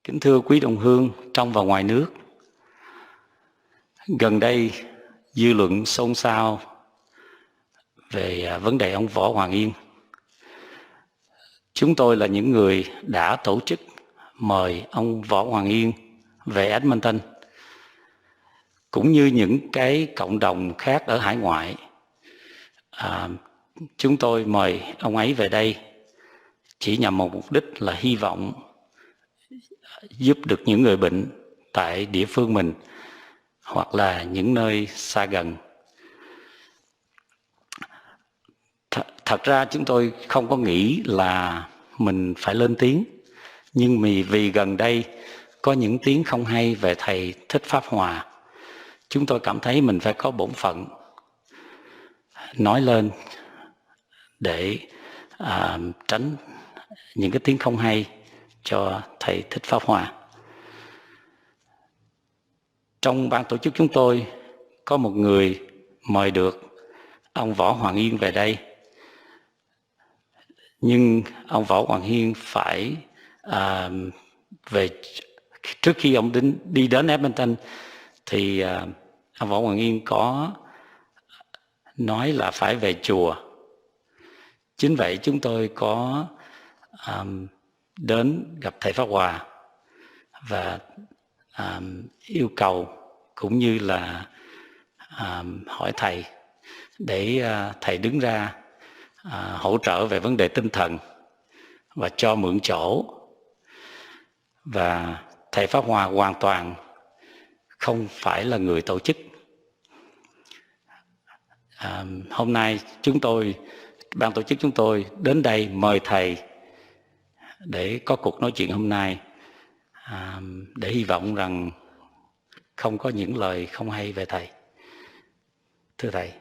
Kính thưa quý đồng hương trong và ngoài nước, gần đây dư luận xôn xao về vấn đề ông Võ Hoàng Yên. Chúng tôi là những người đã tổ chức mời ông Võ Hoàng Yên về Edmonton, cũng như những cái cộng đồng khác ở hải ngoại. Chúng tôi mời ông ấy về đây chỉ nhằm một mục đích là hy vọng giúp được những người bệnh tại địa phương mình hoặc là những nơi xa gần. Thật ra chúng tôi không có nghĩ là mình phải lên tiếng, nhưng vì gần đây có những tiếng không hay về thầy Thích Pháp Hòa, chúng tôi cảm thấy mình phải có bổn phận nói lên để tránh những cái tiếng không hay cho thầy Thích Pháp Hòa. Trong ban tổ chức chúng tôi có một người mời được ông Võ Hoàng Yên về đây, nhưng ông Võ Hoàng Yên phải về trước khi ông đi đến Edmonton thì ông Võ Hoàng Yên có nói là phải về chùa. Chính vậy chúng tôi có đến gặp thầy Pháp Hòa và yêu cầu cũng như là hỏi thầy để thầy đứng ra hỗ trợ về vấn đề tinh thần và cho mượn chỗ. Và thầy Pháp Hòa hoàn toàn không phải là người tổ chức. Hôm nay ban tổ chức chúng tôi đến đây mời thầy để có cuộc nói chuyện hôm nay, để hy vọng rằng không có những lời không hay về thầy. Thưa thầy,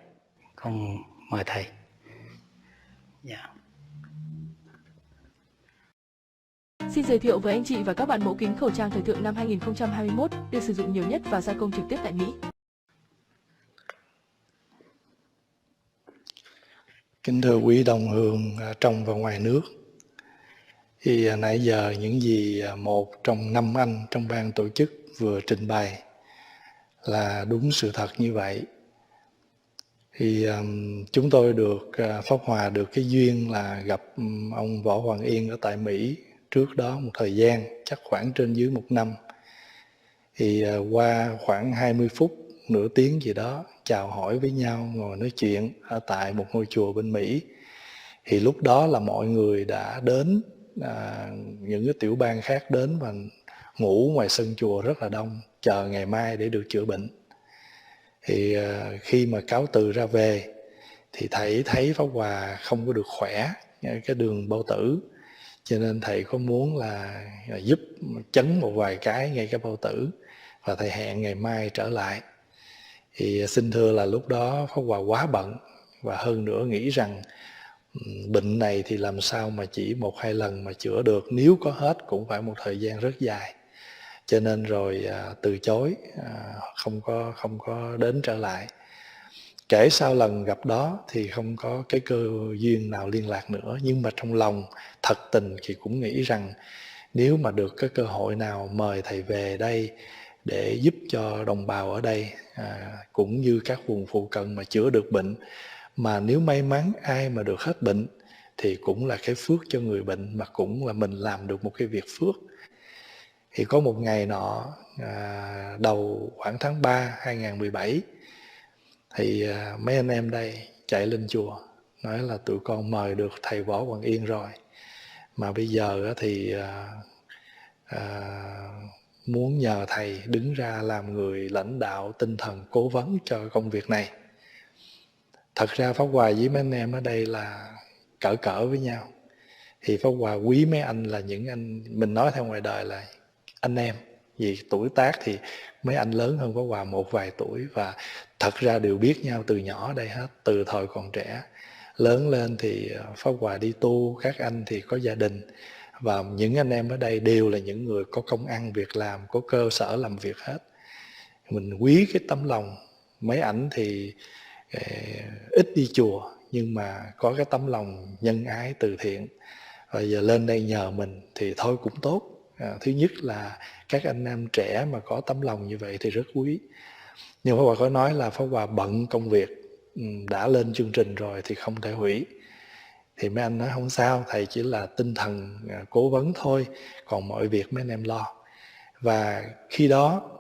con mời thầy. Yeah. Xin giới thiệu với anh chị và các bạn mẫu kính khẩu trang thời thượng năm 2021 được sử dụng nhiều nhất và gia công trực tiếp tại Mỹ. Kính thưa quý đồng hương trong và ngoài nước, thì nãy giờ những gì một trong 5 anh trong ban tổ chức vừa trình bày là đúng sự thật như vậy. Thì chúng tôi được Pháp Hòa được cái duyên là gặp ông Võ Hoàng Yên ở tại Mỹ trước đó một thời gian, chắc khoảng trên dưới 1 năm. Thì qua khoảng 20 phút, nửa tiếng gì đó, chào hỏi với nhau, ngồi nói chuyện ở tại một ngôi chùa bên Mỹ. Thì lúc đó là mọi người đã đến, những cái tiểu bang khác đến và ngủ ngoài sân chùa rất là đông, chờ ngày mai để được chữa bệnh. Thì khi mà cáo từ ra về thì thầy thấy Pháp Hòa không có được khỏe cái đường bao tử, cho nên thầy có muốn là giúp chấn một vài cái ngay cái bao tử, và thầy hẹn ngày mai trở lại. Thì xin thưa là lúc đó Pháp Hòa quá bận, và hơn nữa nghĩ rằng bệnh này thì làm sao mà chỉ 1-2 lần mà chữa được, nếu có hết cũng phải một thời gian rất dài. Cho nên rồi từ chối, không có đến trở lại. Kể sau lần gặp đó thì không có cái cơ duyên nào liên lạc nữa, nhưng mà trong lòng thật tình thì cũng nghĩ rằng nếu mà được cái cơ hội nào mời thầy về đây để giúp cho đồng bào ở đây, cũng như các vùng phụ cận mà chữa được bệnh, mà nếu may mắn ai mà được hết bệnh thì cũng là cái phước cho người bệnh, mà cũng là mình làm được một cái việc phước. Thì có một ngày nọ, đầu khoảng tháng 3 2017, thì mấy anh em đây chạy lên chùa nói là tụi con mời được thầy Võ Hoàng Yên rồi, mà bây giờ thì muốn nhờ thầy đứng ra làm người lãnh đạo tinh thần cố vấn cho công việc này. Thật ra Pháp Hòa với mấy anh em ở đây là cỡ với nhau. Thì Pháp Hòa quý mấy anh là những anh, mình nói theo ngoài đời là anh em, vì tuổi tác thì mấy anh lớn hơn Pháp Hòa một vài tuổi, và thật ra đều biết nhau từ nhỏ ở đây hết, từ thời còn trẻ. Lớn lên thì Pháp Hòa đi tu, các anh thì có gia đình, và những anh em ở đây đều là những người có công ăn việc làm, có cơ sở làm việc hết. Mình quý cái tấm lòng. Mấy ảnh thì ít đi chùa, nhưng mà có cái tấm lòng nhân ái từ thiện. Rồi giờ lên đây nhờ mình thì thôi cũng tốt. Thứ nhất là các anh em trẻ mà có tấm lòng như vậy thì rất quý. Nhưng Pháp Hòa có nói là Pháp Hòa bận công việc, đã lên chương trình rồi thì không thể hủy. Thì mấy anh nói không sao, thầy chỉ là tinh thần cố vấn thôi, còn mọi việc mấy anh em lo. Và khi đó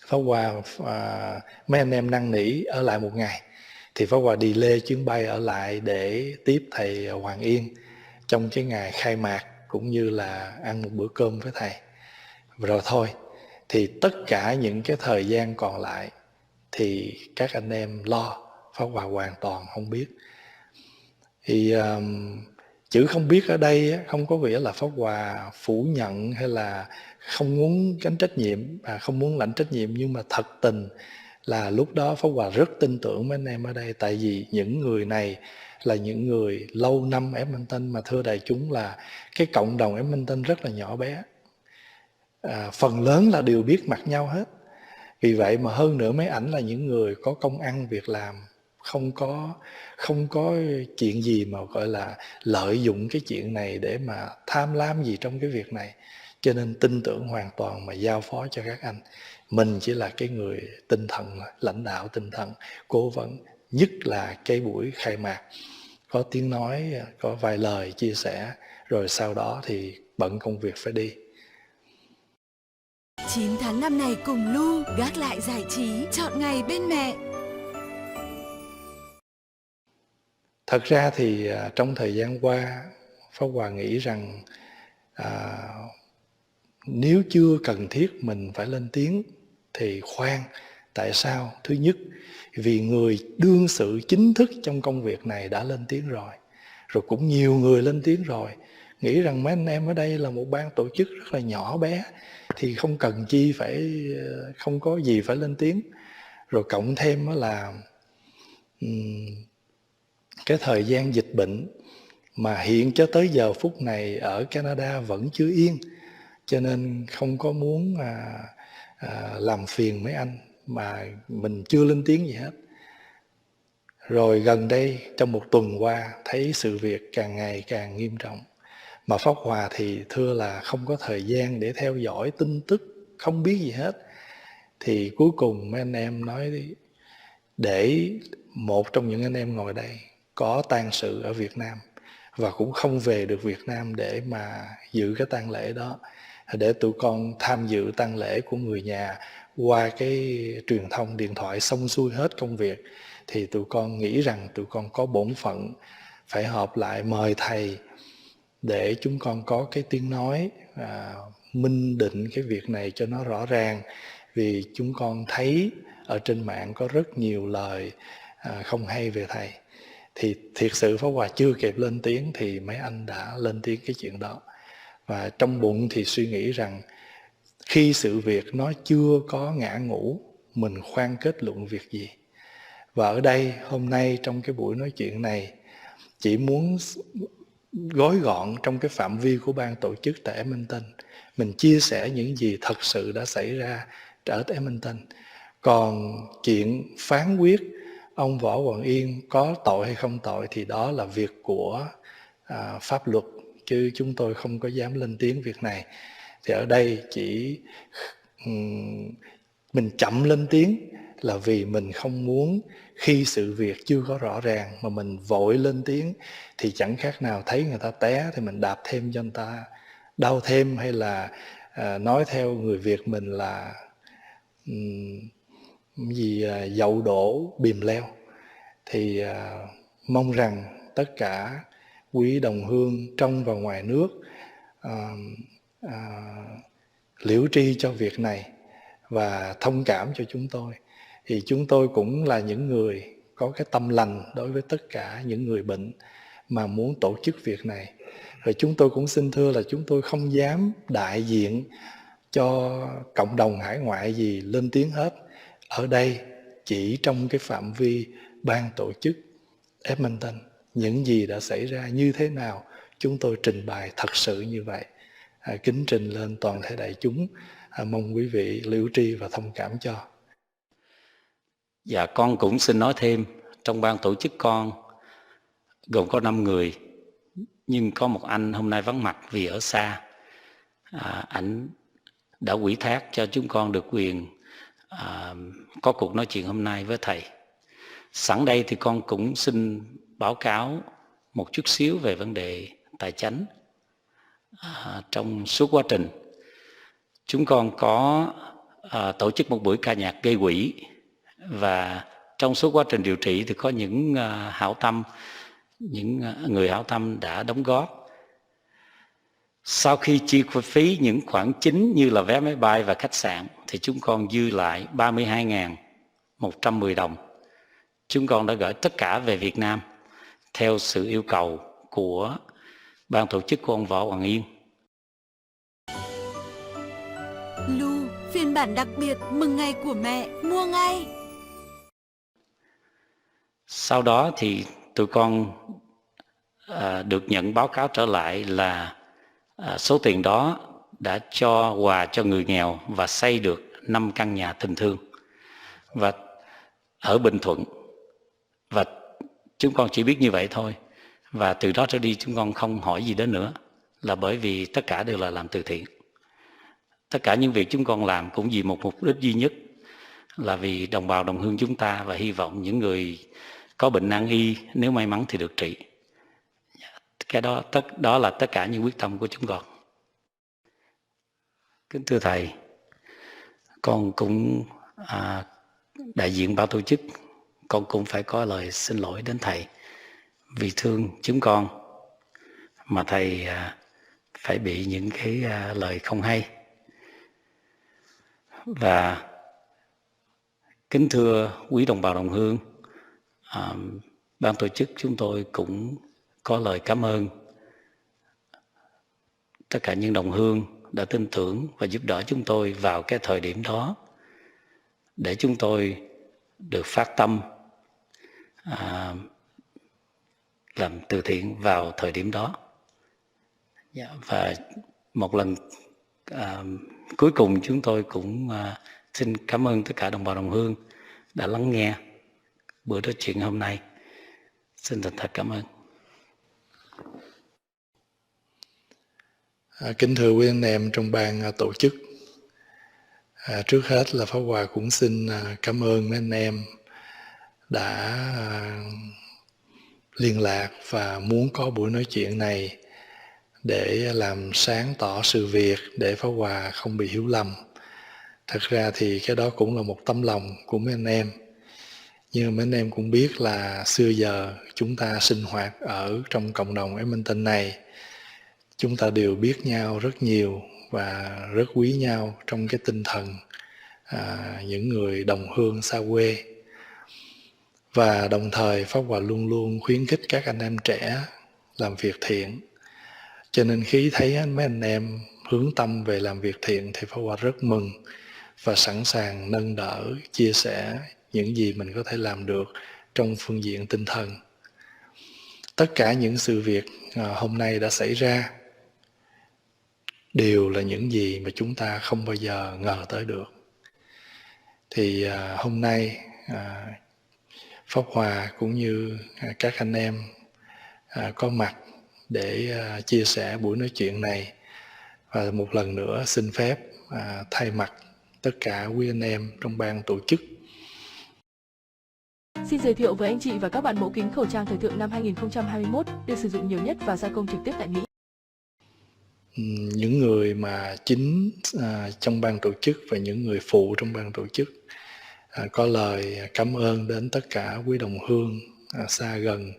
Pháp Hòa mấy anh em năn nỉ ở lại một ngày, thì Pháp Hòa delay chuyến bay ở lại để tiếp thầy Hoàng Yên trong cái ngày khai mạc, cũng như là ăn một bữa cơm với thầy. Rồi thôi, thì tất cả những cái thời gian còn lại thì các anh em lo, Pháp Hòa hoàn toàn không biết. Thì chữ không biết ở đây không có nghĩa là Pháp Hòa phủ nhận hay là không muốn gánh trách nhiệm, không muốn lãnh trách nhiệm, nhưng mà thật tình là lúc đó Pháp Hòa rất tin tưởng mấy anh em ở đây. Tại vì những người này là những người lâu năm Edmonton, mà thưa đại chúng là cái cộng đồng Edmonton rất là nhỏ bé, phần lớn là đều biết mặt nhau hết. Vì vậy mà hơn nữa mấy ảnh là những người có công ăn việc làm, không có chuyện gì mà gọi là lợi dụng cái chuyện này để mà tham lam gì trong cái việc này. Cho nên tin tưởng hoàn toàn mà giao phó cho các anh. Mình chỉ là cái người tinh thần, lãnh đạo tinh thần, cố vấn, nhất là cái buổi khai mạc có tiếng nói, có vài lời chia sẻ, rồi sau đó thì bận công việc phải đi. 9 tháng năm này cùng Lu gác lại giải trí, chọn ngày bên mẹ. Thật ra thì trong thời gian qua, Pháp Hòa nghĩ rằng nếu chưa cần thiết mình phải lên tiếng thì khoan. Tại sao? Thứ nhất, vì người đương sự chính thức trong công việc này đã lên tiếng rồi. Rồi cũng nhiều người lên tiếng rồi. Nghĩ rằng mấy anh em ở đây là một ban tổ chức rất là nhỏ bé, thì không cần chi phải, không có gì phải lên tiếng. Rồi cộng thêm là cái thời gian dịch bệnh mà hiện cho tới giờ phút này ở Canada vẫn chưa yên, cho nên không có muốn làm phiền mấy anh mà mình chưa lên tiếng gì hết. Rồi gần đây trong một tuần qua thấy sự việc càng ngày càng nghiêm trọng, mà Pháp Hòa thì thưa là không có thời gian để theo dõi tin tức, không biết gì hết. Thì cuối cùng mấy anh em nói để một trong những anh em ngồi đây có tang sự ở Việt Nam và cũng không về được Việt Nam để mà dự cái tang lễ đó, để tụi con tham dự tang lễ của người nhà qua cái truyền thông điện thoại xong xuôi hết công việc, thì tụi con nghĩ rằng tụi con có bổn phận phải họp lại mời thầy để chúng con có cái tiếng nói, minh định cái việc này cho nó rõ ràng. Vì chúng con thấy ở trên mạng có rất nhiều lời không hay về thầy. Thì thiệt sự Pháp Hòa chưa kịp lên tiếng thì mấy anh đã lên tiếng cái chuyện đó. Và trong bụng thì suy nghĩ rằng khi sự việc nó chưa có ngã ngũ, mình khoan kết luận việc gì. Và ở đây hôm nay trong cái buổi nói chuyện này, chỉ muốn gói gọn trong cái phạm vi của ban tổ chức tại Edmonton. Mình chia sẻ những gì thật sự đã xảy ra ở Edmonton. Còn chuyện phán quyết ông Võ Hoàng Yên có tội hay không tội thì đó là việc của pháp luật, chứ chúng tôi không có dám lên tiếng việc này. Thì ở đây chỉ mình chậm lên tiếng là vì mình không muốn khi sự việc chưa có rõ ràng mà mình vội lên tiếng thì chẳng khác nào thấy người ta té thì mình đạp thêm cho người ta đau thêm, hay là nói theo người Việt mình là dậu đổ bìm leo. Thì mong rằng tất cả quý đồng hương trong và ngoài nước liễu tri cho việc này và thông cảm cho chúng tôi. Thì chúng tôi cũng là những người có cái tâm lành đối với tất cả những người bệnh mà muốn tổ chức việc này. Rồi chúng tôi cũng xin thưa là chúng tôi không dám đại diện cho cộng đồng hải ngoại gì lên tiếng hết. Ở đây chỉ trong cái phạm vi ban tổ chức Edmonton, những gì đã xảy ra như thế nào chúng tôi trình bày thật sự như vậy, kính trình lên toàn thể đại chúng, mong quý vị liễu tri và thông cảm cho. Dạ, con cũng xin nói thêm, trong ban tổ chức con gồm có 5 người, nhưng có một anh hôm nay vắng mặt vì ở xa. ảnh đã ủy thác cho chúng con được quyền có cuộc nói chuyện hôm nay với thầy. Sẵn đây thì con cũng xin báo cáo một chút xíu về vấn đề tài chánh. Trong suốt quá trình chúng con có tổ chức một buổi ca nhạc gây quỹ, và trong suốt quá trình điều trị thì có những hảo tâm, những người hảo tâm đã đóng góp. Sau khi chi phí những khoản chính như là vé máy bay và khách sạn thì chúng con dư lại 32.110 đồng. Chúng con đã gửi tất cả về Việt Nam theo sự yêu cầu của ban tổ chức của ông Võ Hoàng Yên. Lu, phiên bản đặc biệt mừng ngày của mẹ, mua ngay. Sau đó thì tụi con được nhận báo cáo trở lại là số tiền đó đã cho quà cho người nghèo và xây được 5 căn nhà tình thương và ở Bình Thuận. Và chúng con chỉ biết như vậy thôi. Và từ đó trở đi chúng con không hỏi gì đến nữa, là bởi vì tất cả đều là làm từ thiện. Tất cả những việc chúng con làm cũng vì một mục đích duy nhất, là vì đồng bào đồng hương chúng ta, và hy vọng những người có bệnh nan y nếu may mắn thì được trị. Cái đó là tất cả những quyết tâm của chúng con. Kính thưa thầy, con cũng đại diện ban tổ chức, con cũng phải có lời xin lỗi đến thầy vì thương chúng con mà thầy phải bị những cái lời không hay. Và kính thưa quý đồng bào đồng hương, ban tổ chức chúng tôi cũng có lời cảm ơn tất cả những đồng hương đã tin tưởng và giúp đỡ chúng tôi vào cái thời điểm đó, để chúng tôi được phát tâm làm từ thiện vào thời điểm đó. Và một lần cuối cùng chúng tôi cũng xin cảm ơn tất cả đồng bào đồng hương đã lắng nghe buổi nói chuyện hôm nay. Xin thành thật cảm ơn. Kính thưa quý anh em trong ban tổ chức, trước hết là Pháp Hòa cũng xin cảm ơn mấy anh em đã liên lạc và muốn có buổi nói chuyện này để làm sáng tỏ sự việc, để Pháp Hòa không bị hiểu lầm. Thật ra thì cái đó cũng là một tấm lòng của mấy anh em. Nhưng mấy anh em cũng biết là xưa giờ chúng ta sinh hoạt ở trong cộng đồng Edmonton này, chúng ta đều biết nhau rất nhiều và rất quý nhau trong cái tinh thần những người đồng hương xa quê. Và đồng thời Pháp Hòa luôn luôn khuyến khích các anh em trẻ làm việc thiện. Cho nên khi thấy mấy anh em hướng tâm về làm việc thiện thì Pháp Hòa rất mừng và sẵn sàng nâng đỡ, chia sẻ những gì mình có thể làm được trong phương diện tinh thần. Tất cả những sự việc hôm nay đã xảy ra đều là những gì mà chúng ta không bao giờ ngờ tới được. Thì hôm nay Pháp Hòa cũng như các anh em có mặt để chia sẻ buổi nói chuyện này. Và một lần nữa xin phép thay mặt tất cả quý anh em trong ban tổ chức. Xin giới thiệu với anh chị và các bạn mẫu kính khẩu trang thời thượng năm 2021 được sử dụng nhiều nhất và gia công trực tiếp tại Mỹ. Những người mà chính trong ban tổ chức và những người phụ trong ban tổ chức có lời cảm ơn đến tất cả quý đồng hương xa gần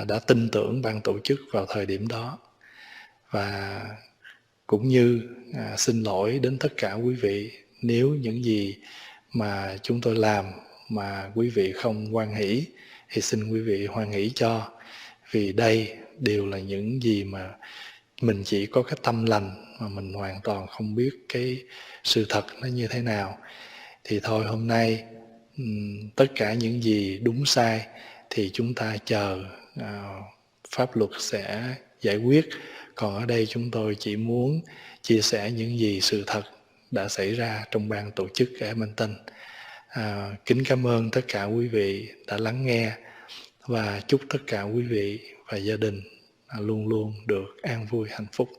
đã tin tưởng ban tổ chức vào thời điểm đó. Và cũng như xin lỗi đến tất cả quý vị nếu những gì mà chúng tôi làm mà quý vị không hoan hỷ thì xin quý vị hoan hỷ cho, vì đây đều là những gì mà mình chỉ có cái tâm lành mà mình hoàn toàn không biết cái sự thật nó như thế nào. Thì thôi hôm nay tất cả những gì đúng sai thì chúng ta chờ pháp luật sẽ giải quyết. Còn ở đây chúng tôi chỉ muốn chia sẻ những gì sự thật đã xảy ra trong ban tổ chức ở Edmonton. Kính cảm ơn tất cả quý vị đã lắng nghe và chúc tất cả quý vị và gia đình luôn luôn được an vui hạnh phúc.